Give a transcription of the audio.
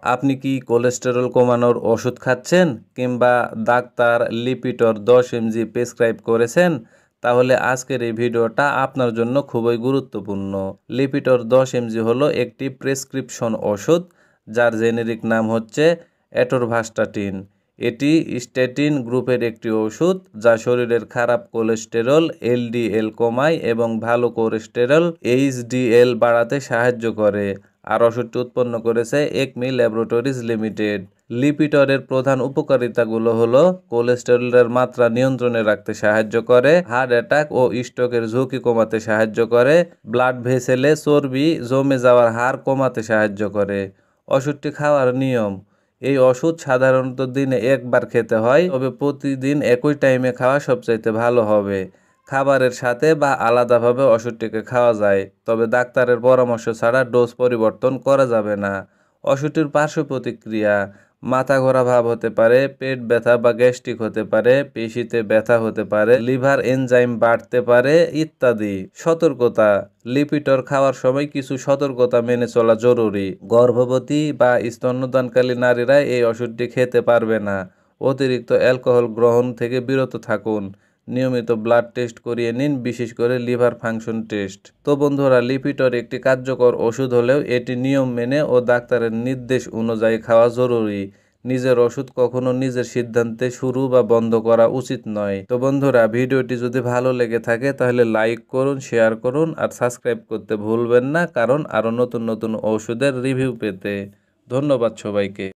আপনি কি কোলেস্টেরল কমানোর ওষুধ খাচ্ছেন কিংবা ডাক্তার লিপিটর 10 mg প্রেসক্রাইব করেছেন? তাহলে আজকের এই ভিডিওটা আপনার জন্য খুবই গুরুত্বপূর্ণ। লিপিটর 10 mg হলো একটি প্রেসক্রিপশন ওষুধ যার জেনেরিক নাম হচ্ছে অ্যাটরভাস্টাটিন। এটি স্ট্যাটিন গ্রুপের একটি ওষুধ যা শরীরের খারাপ কোলেস্টেরল এলডিএল কমায় এবং ভালো কোলেস্টেরল এইচডিএল বাড়াতে সাহায্য করে। আর ওষুধটি উৎপন্ন করেছে একমি ল্যাবরেটরিজ লিমিটেড। লিপিটরের প্রধান উপকারিতাগুলো হলো কোলেস্টেরলের মাত্রা নিয়ন্ত্রণে রাখতে সাহায্য করে, হার্ট অ্যাটাক ও স্ট্রোকের ঝুঁকি কমাতে সাহায্য করে, ব্লাড ভেসেলে চর্বি জমে যাওয়ার হার কমাতে সাহায্য করে। ওষুধটি খাওয়ার নিয়ম: এই ওষুধ সাধারণত দিনে একবার খেতে হয়, তবে প্রতিদিন একই টাইমে খাওয়া সবচাইতে ভালো হবে। খাবারের সাথে বা আলাদাভাবে ওষুধটিকে খাওয়া যায়, তবে ডাক্তারের পরামর্শ ছাড়া ডোজ পরিবর্তন করা যাবে না। ওষুধটির পার্শ্ব প্রতিক্রিয়া: মাথা ঘোরা ভাব হতে পারে, পেট ব্যথা বা গ্যাস্ট্রিক হতে পারে, পেশিতে ব্যথা হতে পারে, লিভার এনজাইম বাড়তে পারে ইত্যাদি। সতর্কতা: লিপিটর খাওয়ার সময় কিছু সতর্কতা মেনে চলা জরুরি। গর্ভবতী বা স্তন্যদানকারী নারীরা এই ওষুধটি খেতে পারবে না। অতিরিক্ত অ্যালকোহল গ্রহণ থেকে বিরত থাকুন। নিয়মিত ব্লাড টেস্ট করিয়ে নিন, বিশেষ করে লিভার ফাংশন টেস্ট। তো বন্ধুরা, লিপিটর একটি কার্যকর ওষুধ হলেও এটি নিয়ম মেনে ও ডাক্তারের নির্দেশ অনুযায়ী খাওয়া জরুরি। নিজের ওষুধ কখনো নিজের সিদ্ধান্তে শুরু বা বন্ধ করা উচিত নয়। তো বন্ধুরা, ভিডিওটি যদি ভালো লেগে থাকে তাহলে লাইক করুন, শেয়ার করুন আর সাবস্ক্রাইব করতে ভুলবেন না, কারণ আরও নতুন নতুন ওষুধের রিভিউ পেতে। ধন্যবাদ সবাইকে।